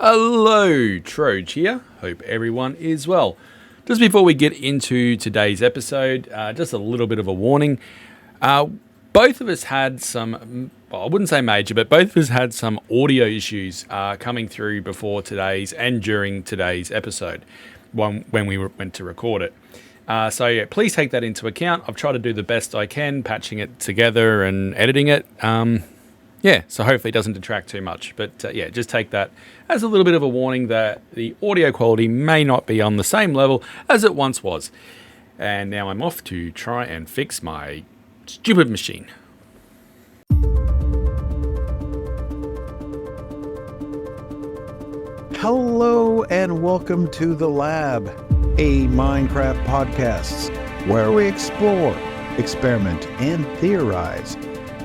Hello, Troj here. Hope everyone is well. Just before we get into today's episode, just a little bit of a warning. Both of us had some, well, I wouldn't say major, but both of us had some audio issues coming through before today's and during today's episode when we went to record it. So please take that into account. I've tried to do the best I can, patching it together and editing it. So hopefully it doesn't detract too much. But just take that as a little bit of a warning that the audio quality may not be on the same level as it once was. And now I'm off to try and fix my stupid machine. Hello and welcome to The Lab, a Minecraft podcast where we explore, experiment, and theorize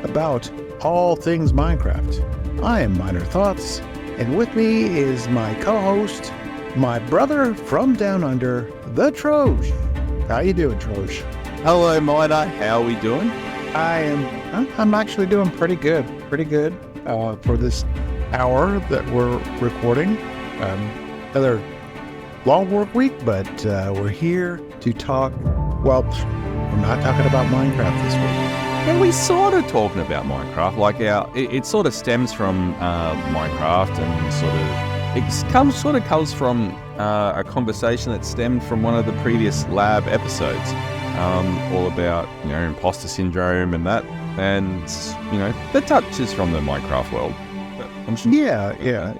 about all things Minecraft. I am Minor Thoughts, and with me is my co-host, my brother from down under, the Troj. How you doing, Troj? Hello, Minor. How are we doing? I'm actually doing pretty good for this hour that we're recording. Another long work week, but we're here to talk. Well, we're not talking about Minecraft this week. And we sort of talking about Minecraft, like it sort of stems from Minecraft, and sort of comes from a conversation that stemmed from one of the previous lab episodes, all about imposter syndrome and that, and the touches from the Minecraft world. But I'm sure. Yeah.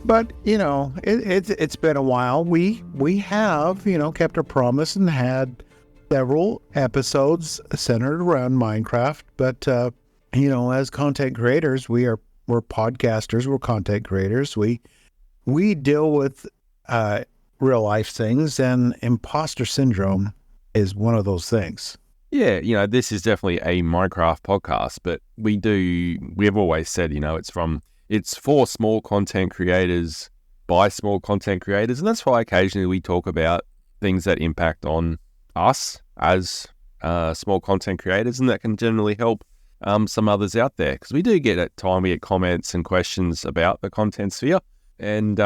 But it's been a while. We have kept our promise and had several episodes centered around Minecraft, but as content creators, we're podcasters, we're content creators. We deal with real life things, and imposter syndrome is one of those things. Yeah, this is definitely a Minecraft podcast, but we've always said, it's for small content creators by small content creators, and that's why occasionally we talk about things that impact on us as small content creators, and that can generally help some others out there, because we do get comments and questions about the content sphere, and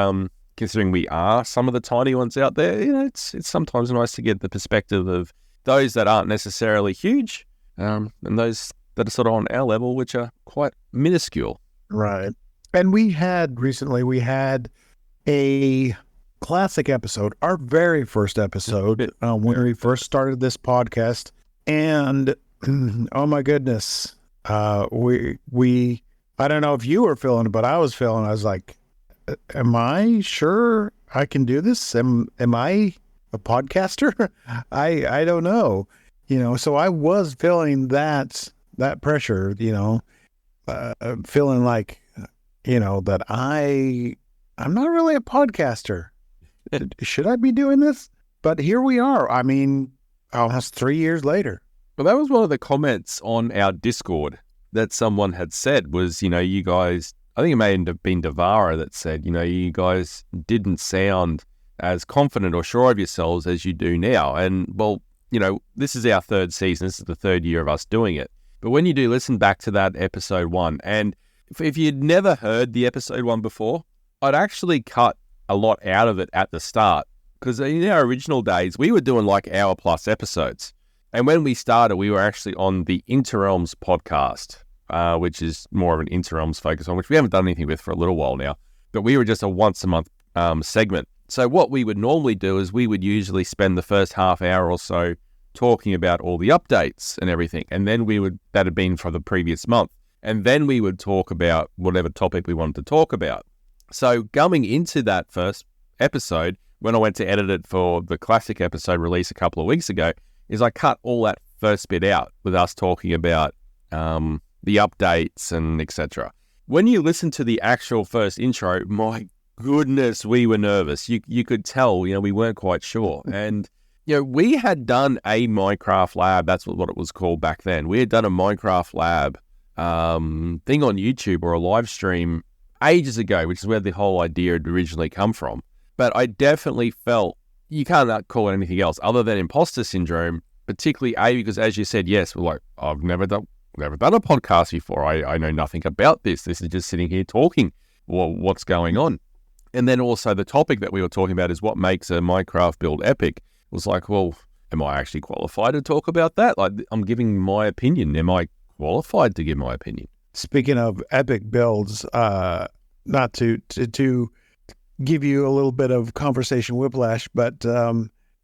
considering we are some of the tiny ones out there, it's sometimes nice to get the perspective of those that aren't necessarily huge, and those that are sort of on our level, which are quite minuscule. Right. And we had a classic episode, our very first episode, when we first started this podcast, and oh my goodness, we I don't know if you were feeling it, but I was like, am I sure I can do this? Am I a podcaster? I don't know, so I was feeling that pressure, feeling like, that I'm not really a podcaster. Should I be doing this? But here we are. I mean, almost 3 years later. Well, that was one of the comments on our Discord that someone had said was, you guys, I think it may have been Devara that said, you guys didn't sound as confident or sure of yourselves as you do now. And, well, this is our third season. This is the third year of us doing it. But when you do listen back to that episode 1, and if you'd never heard the episode 1 before, I'd actually cut a lot out of it at the start, because in our original days, we were doing like hour-plus episodes. And when we started, we were actually on the Interrealms podcast, which is more of an Interrealms focus on, which we haven't done anything with for a little while now. But we were just a once-a-month segment. So what we would normally do is we would usually spend the first half hour or so talking about all the updates and everything. And then that had been for the previous month. And then we would talk about whatever topic we wanted to talk about. So going into that first episode, when I went to edit it for the classic episode release a couple of weeks ago, is I cut all that first bit out with us talking about the updates and etc. When you listen to the actual first intro, my goodness, we were nervous. You could tell, we weren't quite sure. And, we had done a Minecraft lab. That's what it was called back then. We had done a Minecraft lab thing on YouTube, or a live stream ages ago, which is where the whole idea had originally come from. But I definitely felt you can't call it anything else other than imposter syndrome, particularly because, as you said, yes, we're like, I've never done a podcast before. I know nothing about this. This is just sitting here talking. Well, what's going on? And then also the topic that we were talking about is what makes a Minecraft build epic. It was like, well, am I actually qualified to talk about that? Like, I'm giving my opinion. Am I qualified to give my opinion? Speaking of epic builds, not to give you a little bit of conversation whiplash, but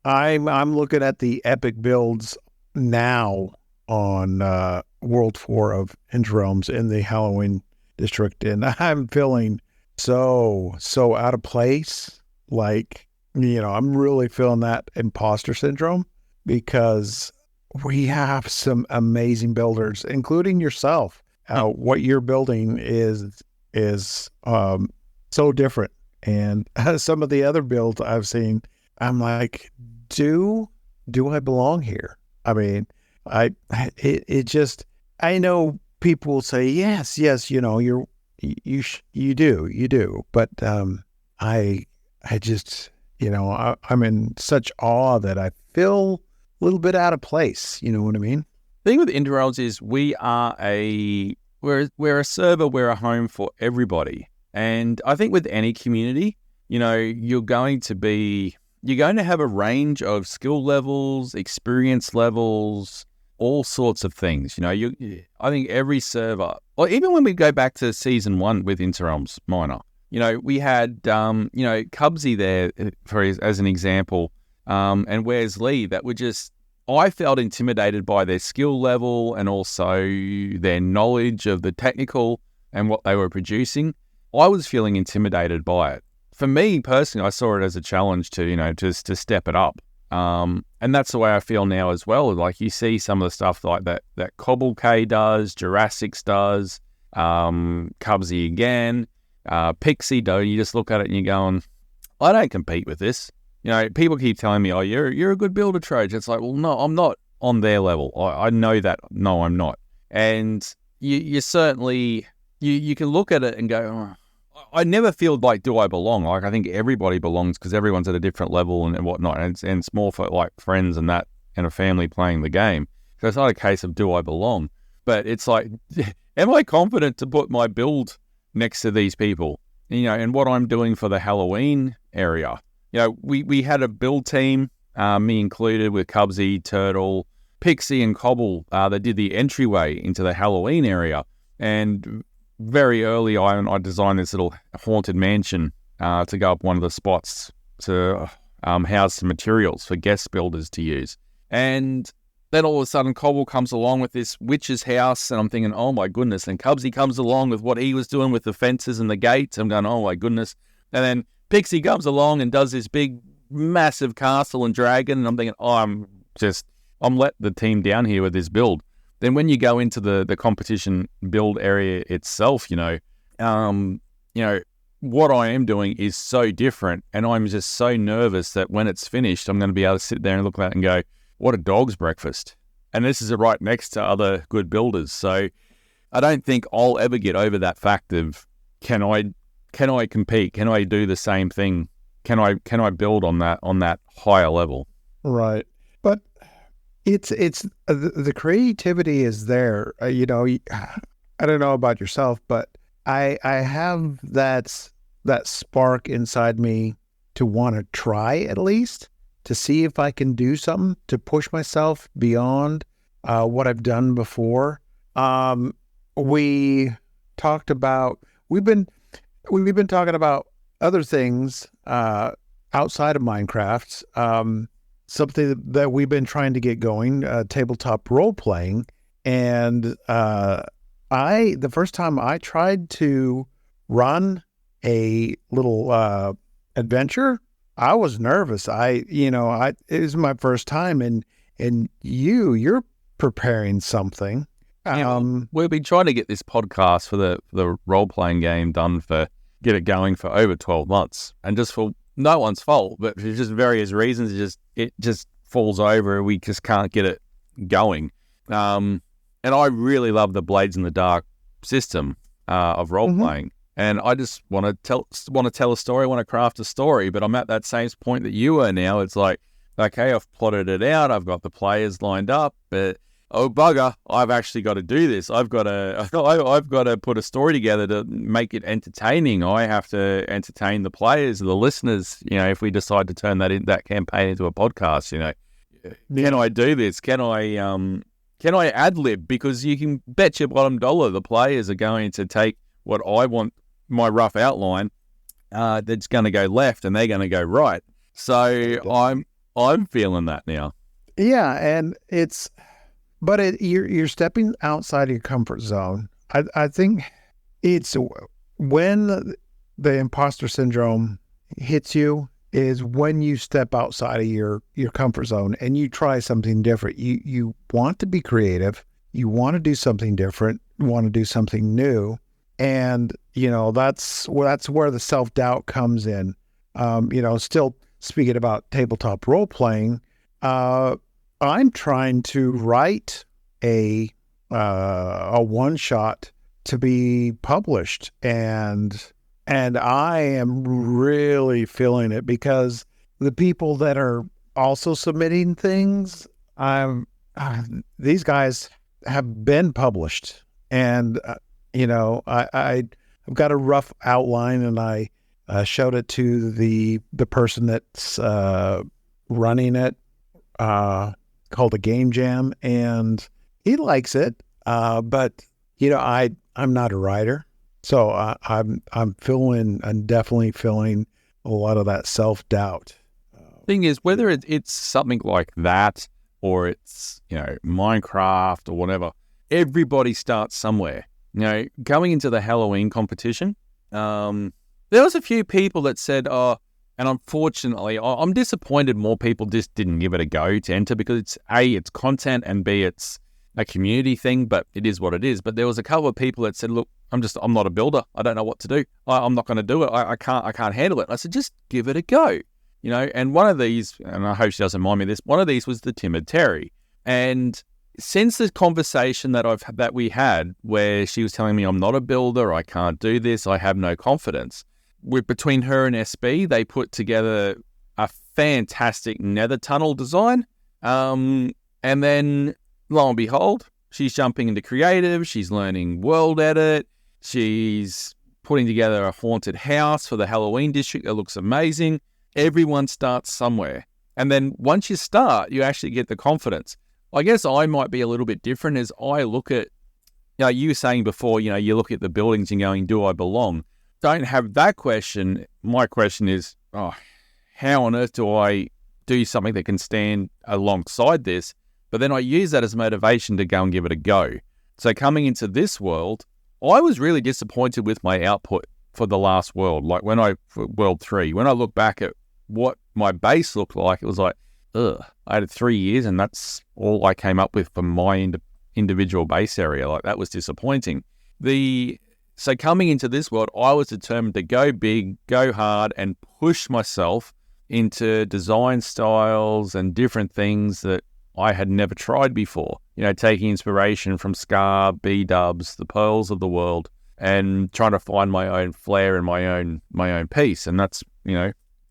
I'm looking at the epic builds now on World 4 of Realms in the Halloween district, and I'm feeling so out of place. Like, I'm really feeling that imposter syndrome, because we have some amazing builders, including yourself. What you're building is so different, and some of the other builds I've seen, I'm like, do I belong here? I mean, I know people will say yes, you do, but I just, I'm in such awe that I feel a little bit out of place. You know what I mean? The thing with Indie Realms is we're a server, we're a home for everybody. And I think with any community, you're going to have a range of skill levels, experience levels, all sorts of things. I think every server, or even when we go back to season 1 with Interrealms Minor, we had, Cubsy there as an example, and Where's Lee, that were just, I felt intimidated by their skill level and also their knowledge of the technical and what they were producing. I was feeling intimidated by it. For me personally, I saw it as a challenge to, just to step it up. And that's the way I feel now as well. Like, you see some of the stuff like that Cobble K does, Jurassics does, Cubsy again, Pixie does. You just look at it and you're going, I don't compete with this. People keep telling me, oh, you're a good builder, Troj. It's like, well, no, I'm not on their level. I know that. No, I'm not. And you certainly, you can look at it and go, oh, I never feel like, do I belong? Like, I think everybody belongs because everyone's at a different level and whatnot. And it's more for like friends and that and a family playing the game. So it's not a case of do I belong, but it's like, am I confident to put my build next to these people? And what I'm doing for the Halloween area. We had a build team, me included, with Cubsy, Turtle, Pixie, and Cobble that did the entryway into the Halloween area. And very early on, I designed this little haunted mansion to go up one of the spots to house some materials for guest builders to use. And then all of a sudden, Cobble comes along with this witch's house, and I'm thinking, oh my goodness. And Cubsy comes along with what he was doing with the fences and the gates. I'm going, oh my goodness. And then Pixie comes along and does this big, massive castle and dragon, and I'm thinking, oh, I'm let the team down here with this build. Then when you go into the competition build area itself, what I am doing is so different, and I'm just so nervous that when it's finished, I'm going to be able to sit there and look at it and go, what a dog's breakfast. And this is right next to other good builders. So I don't think I'll ever get over that fact of, can I compete? Can I do the same thing? Can I build on that higher level? Right. But it's the creativity is there. I don't know about yourself, but I have that spark inside me to want to try, at least to see if I can do something to push myself beyond what I've done before. We've been talking about other things outside of Minecraft, something that we've been trying to get going, tabletop role playing. And the first time I tried to run a little adventure, I was nervous. It was my first time, and you're preparing something. We've been trying to get this podcast for the role-playing game done get it going for over 12 months, and just for no one's fault, but for just various reasons, it just falls over. We just can't get it going. And I really love the Blades in the Dark system of role-playing. And I just want to tell a story, want to craft a story, but I'm at that same point that you are now. It's like, okay, I've plotted it out, I've got the players lined up, but oh bugger, I've actually got to do this. I've got to put a story together to make it entertaining. I have to entertain the players, the listeners. If we decide to turn that campaign into a podcast, can I do this? Can I ad lib? Because you can bet your bottom dollar the players are going to take what I want, my rough outline, that's going to go left, and they're going to go right. So I'm feeling that now. Yeah, and you're stepping outside of your comfort zone. I think it's when the imposter syndrome hits you is when you step outside of your comfort zone and you try something different. You want to be creative. You want to do something different. You want to do something new. And, that's where the self-doubt comes in. Still speaking about tabletop role-playing, I'm trying to write a one-shot to be published, and I am really feeling it because the people that are also submitting things, these guys have been published, and I've got a rough outline, and I showed it to the person that's running it, called a game jam, and he likes it. But I'm not a writer, so I'm definitely feeling a lot of that self-doubt. Thing is, whether it's something like that or it's Minecraft or whatever, everybody starts somewhere. Going into the Halloween competition, there was a few people that said, and unfortunately, I'm disappointed more people just didn't give it a go to enter, because it's A, it's content, and B, it's a community thing, but it is what it is. But there was a couple of people that said, look, I'm not a builder. I don't know what to do. I'm not going to do it. I can't handle it. And I said, just give it a go. And one of these, and I hope she doesn't mind me this, one of these was the Timid Terry. And since the conversation that we had, where she was telling me I'm not a builder, I can't do this, I have no confidence, between her and SB, they put together a fantastic nether tunnel design. And then, lo and behold, she's jumping into creative, she's learning world edit, she's putting together a haunted house for the Halloween district that looks amazing. Everyone starts somewhere. And then once you start, you actually get the confidence. I guess I might be a little bit different as I look at, you were saying before, you look at the buildings and going, do I belong? Don't have that question. My question is, how on earth do I do something that can stand alongside this? But then I use that as motivation to go and give it a go. So coming into this world, I was really disappointed with my output for the last world. Like for World 3, when I look back at what my base looked like, it was like, I had 3 years and that's all I came up with for my individual base area. Like, that was disappointing. So coming into this world, I was determined to go big, go hard, and push myself into design styles and different things that I had never tried before. Taking inspiration from Scar, B-dubs, the Pearls of the world, and trying to find my own flair and my own piece. And that's,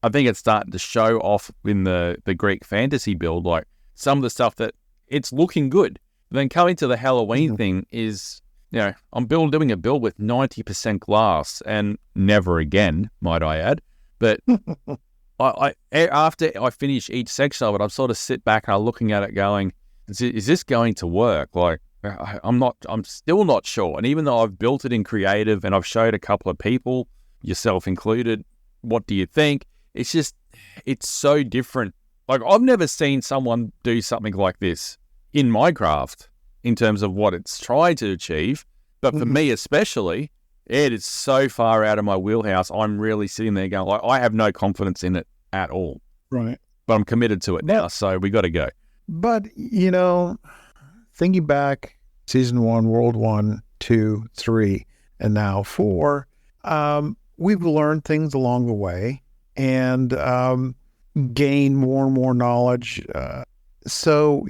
I think it's starting to show off in the Greek fantasy build, like some of the stuff that it's looking good. But then coming to the Halloween thing is, I'm doing a build with 90% glass, and never again, might I add. But after I finish each section of it, I sort of sit back and I'm looking at it going, is this going to work? Like, I'm still not sure. And even though I've built it in creative and I've showed a couple of people, yourself included, what do you think? It's just, it's so different. Like, I've never seen someone do something like this in Minecraft in terms of what it's trying to achieve. But for me especially, it is so far out of my wheelhouse. I'm really sitting there going, like, I have no confidence in it at all. Right. But I'm committed to it now, so we got to go. But, thinking back, Season 1, World 1, 2, 3, and now 4, we've learned things along the way and gained more and more knowledge. So,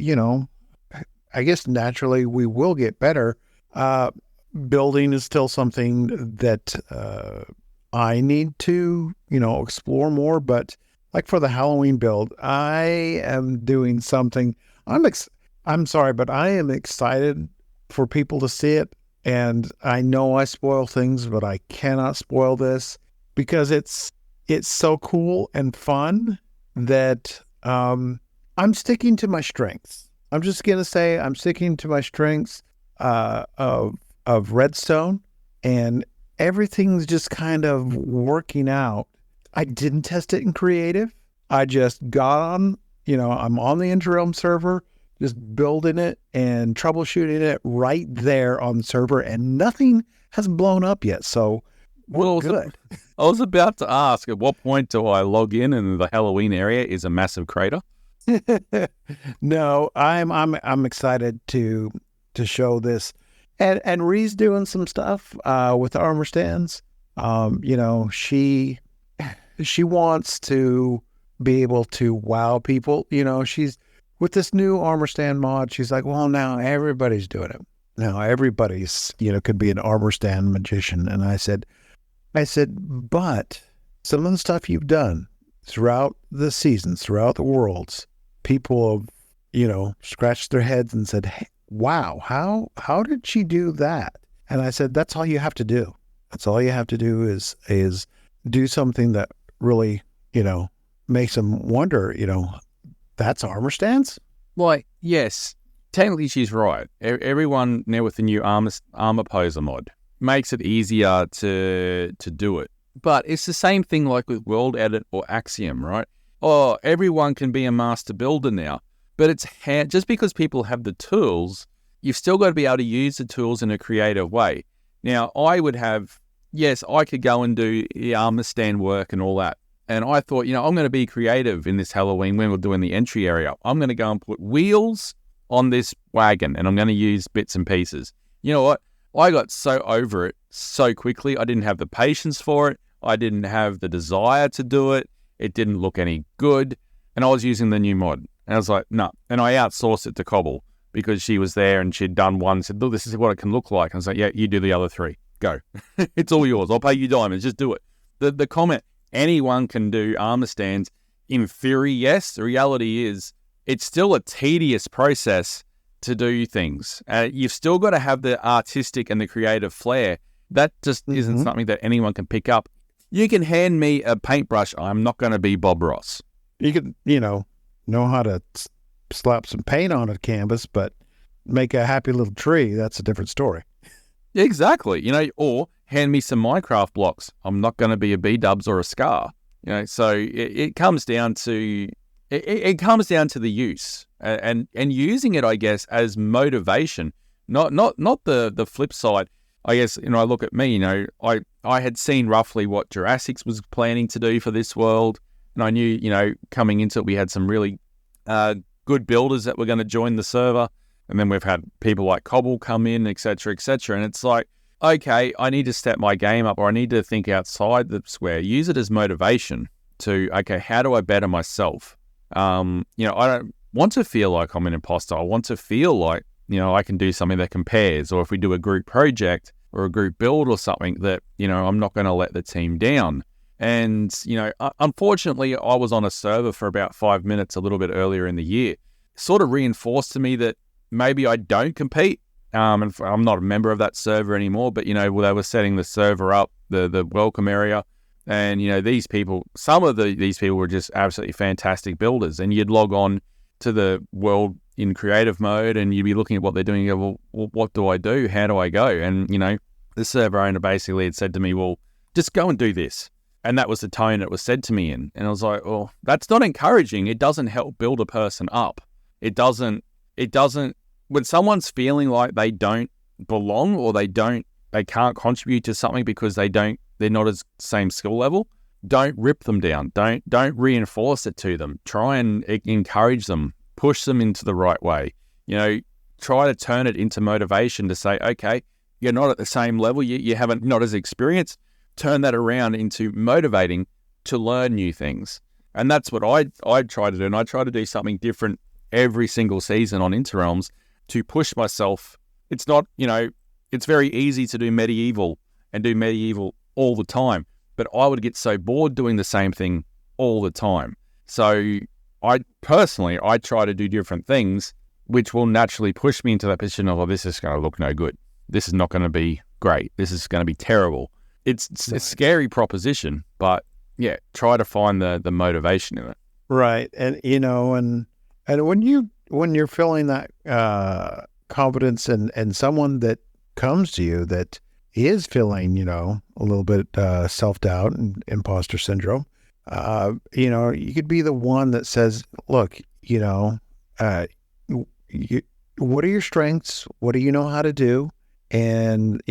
I guess naturally we will get better. Building is still something that I need to, explore more. But like for the Halloween build, I am doing something. I'm I'm sorry, but I am excited for people to see it. And I know I spoil things, but I cannot spoil this because it's so cool and fun that I'm sticking to my strengths. I'm just gonna say I'm sticking to my strengths of Redstone, and everything's just kind of working out. I didn't test it in creative. I just got on, I'm on the Interrealm server, just building it and troubleshooting it right there on the server, and nothing has blown up yet. So we're good. I was about to ask, at what point do I log in and the Halloween area is a massive crater? No, I'm excited to show this, and Ree's doing some stuff with armor stands. She wants to be able to wow people. She's with this new armor stand mod. She's like, well, now everybody's doing it. Now everybody's could be an armor stand magician. And I said, but some of the stuff you've done throughout the seasons, throughout the worlds, people have, scratched their heads and said, hey, wow, how did she do that? And I said, that's all you have to do. That's all you have to do is do something that really, makes them wonder, that's armor stands? Like, yes, technically she's right. Everyone now with the new armor poser mod makes it easier to do it. But it's the same thing like with World Edit or Axiom, right? Oh, everyone can be a master builder now. But it's just because people have the tools, you've still got to be able to use the tools in a creative way. Now, I could go and do the armor stand work and all that. And I thought, I'm going to be creative in this Halloween when we're doing the entry area. I'm going to go and put wheels on this wagon, and I'm going to use bits and pieces. You know what? I got so over it so quickly. I didn't have the patience for it. I didn't have the desire to do it. It didn't look any good. And I was using the new mod. And I was like, no. And I outsourced it to Cobble because she was there and she'd done one, said, look, this is what it can look like. And I was like, yeah, you do the other three. Go. It's all yours. I'll pay you diamonds. Just do it. The comment, anyone can do armor stands. In theory, yes. The reality is it's still a tedious process to do things. You've still got to have the artistic and the creative flair. That just isn't something that anyone can pick up. You can hand me a paintbrush. I'm not going to be Bob Ross. You can, know how to slap some paint on a canvas, but make a happy little tree. That's a different story. Exactly. Or hand me some Minecraft blocks. I'm not going to be a B-dubs or a Scar. So it comes down to the use and using it, I guess, as motivation, not the flip side. I guess, I look at me, I had seen roughly what Jurassic was planning to do for this world. And I knew, coming into it, we had some really good builders that were going to join the server. And then we've had people like Cobble come in, et cetera, et cetera. And it's like, okay, I need to step my game up, or I need to think outside the square, use it as motivation to, okay, how do I better myself? I don't want to feel like I'm an imposter. I want to feel like, I can do something that compares, or if we do a group project or a group build or something that, I'm not going to let the team down. And, unfortunately, I was on a server for about 5 minutes a little bit earlier in the year. Sort of reinforced to me that maybe I don't compete. And I'm not a member of that server anymore, but, they were setting the server up, the welcome area. And, these people, some of these people were just absolutely fantastic builders. And you'd log on to the world in creative mode and you'd be looking at what they're doing and go, well, what do I do? How do I go? And, the server owner basically had said to me, well, just go and do this. And that was the tone it was said to me in. And I was like, well, that's not encouraging. It doesn't help build a person up. It doesn't, when someone's feeling like they don't belong or they can't contribute to something because they're not as same skill level, don't rip them down. Don't reinforce it to them. Try and encourage them, push them into the right way. Try to turn it into motivation to say, okay, you're not at the same level. You haven't, not as experienced. Turn that around into motivating to learn new things. And that's what I try to do. And I try to do something different every single season on Interrealms to push myself. It's not, it's very easy to do medieval and do medieval all the time, but I would get so bored doing the same thing all the time. So I try to do different things which will naturally push me into that position of, oh, this is going to look no good. This is not going to be great. This is going to be terrible. It's a scary proposition, but yeah, try to find the motivation in it. Right. And, and when you're feeling that confidence and someone that comes to you that is feeling, a little bit self-doubt and imposter syndrome, you could be the one that says, look, what are your strengths? What do you know how to do? And,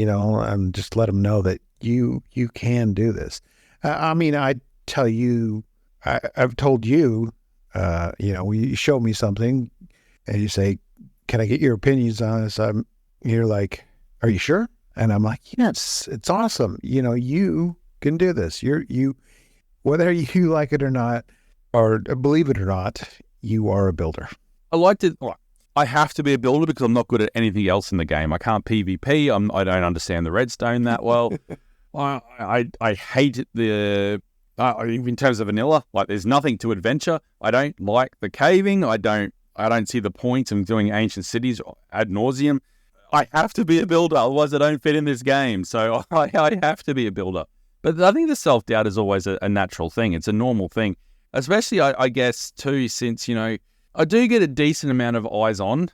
just let them know that you can do this. I tell you, I've told you, you show me something and you say, can I get your opinions on this? You're like, are you sure? And I'm like, yes, it's awesome. You can do this. Whether you like it or not, or believe it or not, you are a builder. I have to be a builder because I'm not good at anything else in the game. I can't PvP. I don't understand the redstone that well. I hate it, in terms of vanilla. Like, there's nothing to adventure. I don't like the caving. I don't see the point in doing ancient cities ad nauseum. I have to be a builder, otherwise I don't fit in this game. So I have to be a builder. But I think the self-doubt is always a natural thing. It's a normal thing, especially I guess too, since I do get a decent amount of eyes on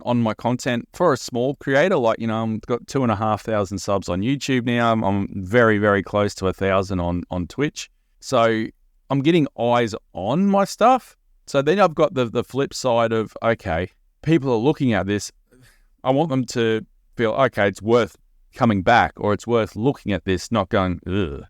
my content for a small creator. Like, I've got 2,500 subs on YouTube now. I'm very, very close to 1,000 on Twitch. So I'm getting eyes on my stuff. So then I've got the flip side of, okay, people are looking at this. I want them to feel, okay, it's worth coming back, or it's worth looking at this, not going, ugh.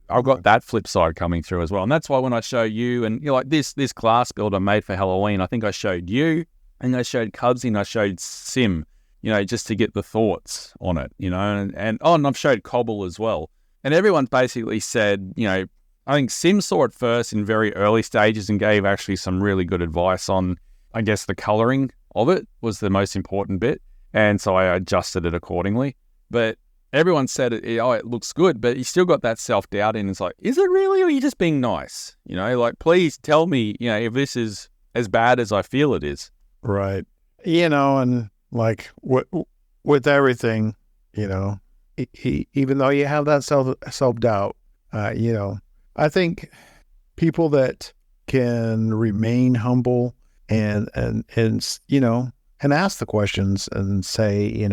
I've got that flip side coming through as well. And that's why when I show you, and like this class build I made for Halloween, I think I showed you, and I showed Cubsy, and I showed Sim, just to get the thoughts on it, and I've showed Cobble as well. And everyone basically said, I think Sim saw it first in very early stages and gave actually some really good advice on, I guess, the coloring of it was the most important bit. And so I adjusted it accordingly. But everyone said it looks good, but you still got that self-doubt in. It's like, is it really, or are you just being nice? Like, please tell me, if this is as bad as I feel it is. Right. And like with everything, even though you have that self-doubt, I think people that can remain humble and ask the questions and say,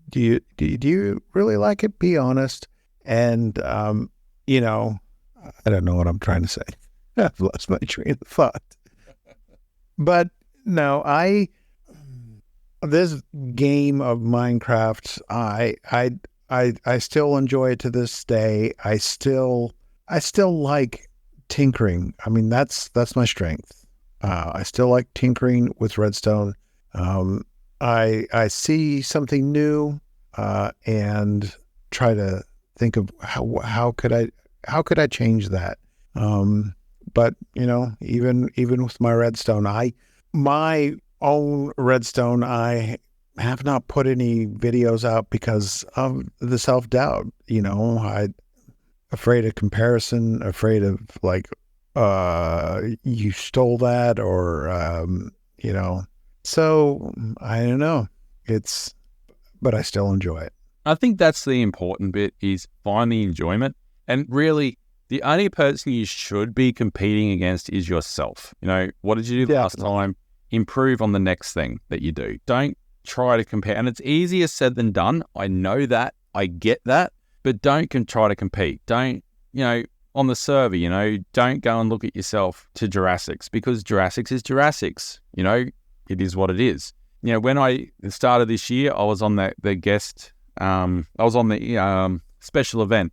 do you really like it? Be honest. And, I don't know what I'm trying to say. I've lost my train of thought. But no, this game of Minecraft, I still enjoy it to this day. I still like tinkering. I mean, that's my strength. I still like tinkering with redstone. I see something new, and try to think of how could I change that. But even with my redstone, my own redstone, I have not put any videos out because of the self-doubt. I afraid of comparison, afraid of like, you stole that, or so I don't know. But I still enjoy it. I think that's the important bit, is find the enjoyment. And really, the only person you should be competing against is yourself. What did you do last time? Improve on the next thing that you do. Don't try to compare. And it's easier said than done. I know that. I get that. But don't try to compete. Don't, on the server, don't go and look at yourself to Jurassics, because Jurassics is Jurassics. It is what it is. When I started this year, I was on the guest, I was on the special event,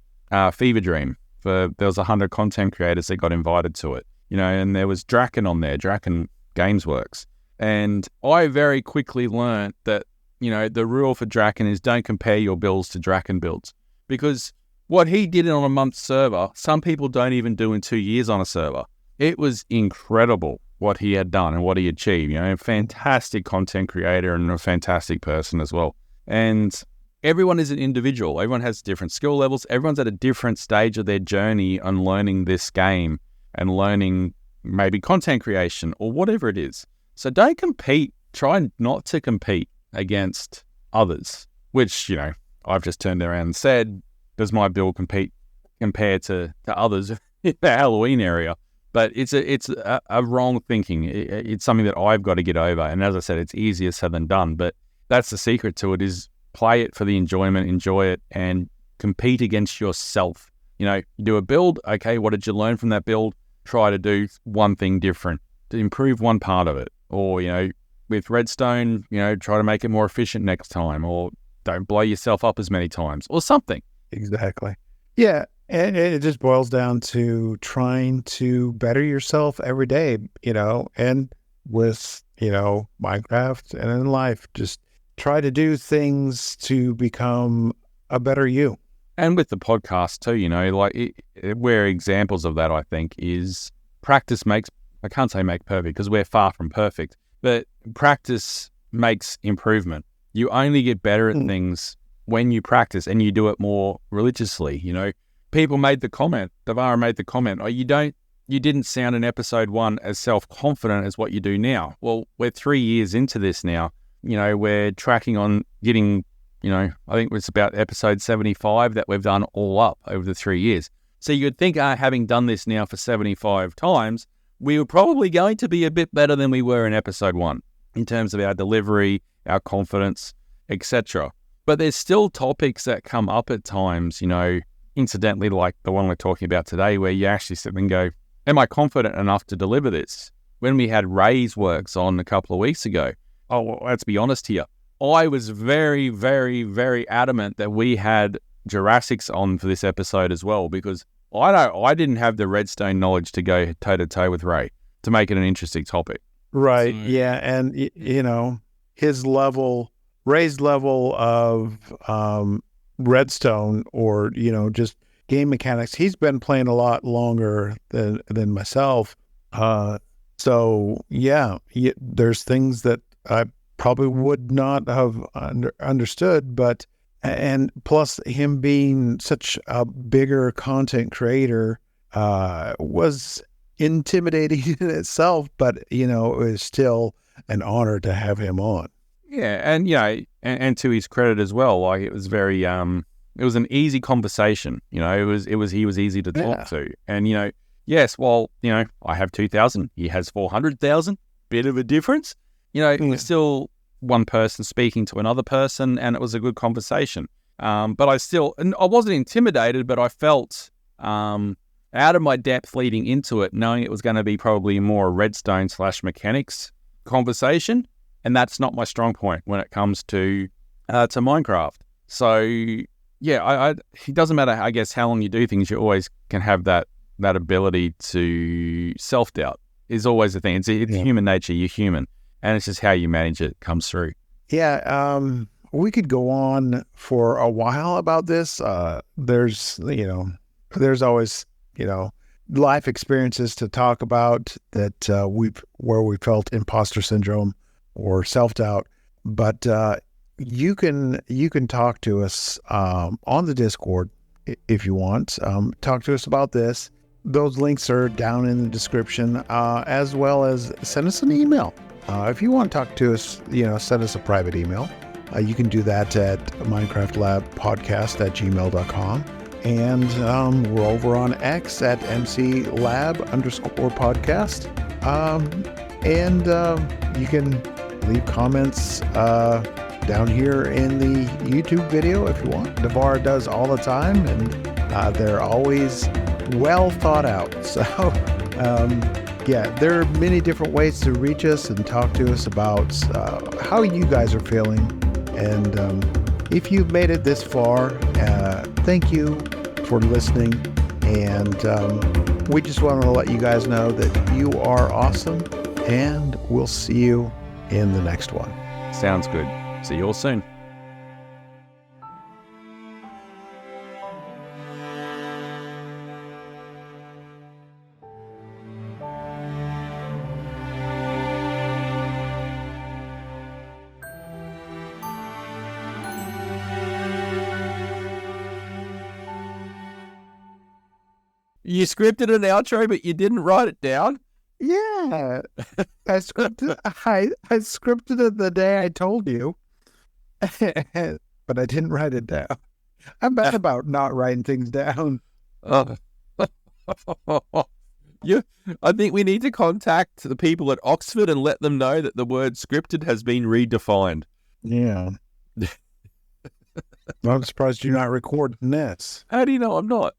Fever Dream. There was 100 content creators that got invited to it, and there was Draken on there, Draken Gamesworks. And I very quickly learned that, the rule for Draken is don't compare your builds to Draken builds, because what he did on a month's server, some people don't even do in 2 years on a server. It was incredible what he had done and what he achieved. A fantastic content creator and a fantastic person as well. And everyone is an individual. Everyone has different skill levels. Everyone's at a different stage of their journey on learning this game and learning maybe content creation or whatever it is. So don't compete. Try not to compete against others, which, I've just turned around and said, does my build compete compared to others in the Halloween area? But it's a wrong thinking. It's something that I've got to get over. And as I said, it's easier said than done. But that's the secret to it, is play it for the enjoyment, enjoy it, and compete against yourself. You do a build. Okay, what did you learn from that build? Try to do one thing different to improve one part of it. Or, with redstone, try to make it more efficient next time, or don't blow yourself up as many times, or something. Exactly. Yeah. And it just boils down to trying to better yourself every day, and with, Minecraft and in life, just try to do things to become a better you. And with the podcast too, where examples of that, I think, is practice makes, I can't say make perfect because we're far from perfect, but practice makes improvement. You only get better at things when you practice and you do it more religiously. People made the comment, Devara made the comment, you didn't sound in episode 1 as self-confident as what you do now. Well, we're 3 years into this now. We're tracking on getting, I think it's about episode 75 that we've done all up over the 3 years. So you'd think, having done this now for 75 times, we were probably going to be a bit better than we were in episode 1 in terms of our delivery, our confidence, etc. But there's still topics that come up at times, incidentally, like the one we're talking about today, where you actually sit and go, am I confident enough to deliver this? When we had Ray's works on a couple of weeks ago, let's be honest here, I was very, very, very adamant that we had Jurassics on for this episode as well, because I didn't have the redstone knowledge to go toe-to-toe with Ray to make it an interesting topic. Right. So, yeah. And, his level, Ray's level of redstone, or, just game mechanics, he's been playing a lot longer than myself. So, yeah, there's things that I probably would not have understood, but, and plus him being such a bigger content creator was intimidating in itself, but, it was still an honor to have him on. Yeah, and and to his credit as well, it was very it was an easy conversation. He was easy to talk to, and yes, while I have 2,000, he has 400,000, bit of a difference. It was still one person speaking to another person, and it was a good conversation. But I wasn't intimidated, but I felt out of my depth leading into it, knowing it was going to be probably more a redstone / mechanics conversation. And that's not my strong point when it comes to Minecraft. So yeah, it doesn't matter, I guess, how long you do things. You always can have that ability to self-doubt. Is always the thing. It's human nature. You're human, and it's just how you manage it comes through. Yeah, we could go on for a while about this. There's always life experiences to talk about that where we felt imposter syndrome or self-doubt, but you can talk to us on the Discord if you want. Talk to us about this. Those links are down in the description, as well as send us an email. If you want to talk to us, send us a private email. You can do that at minecraftlabpodcast@gmail.com. And we're over on X at mclab_podcast. And you can leave comments down here in the YouTube video if you want. Devara does all the time, and they're always well thought out. So, yeah, there are many different ways to reach us and talk to us about how you guys are feeling. And if you've made it this far, thank you for listening. And we just want to let you guys know that you are awesome, and we'll see you in the next one. Sounds good. See you all soon. You scripted an outro, but you didn't write it down? Yeah. I scripted it the day I told you, but I didn't write it down. I'm bad about not writing things down. Oh. I think we need to contact the people at Oxford and let them know that the word scripted has been redefined. Yeah. I'm surprised you're not recording this. How do you know I'm not?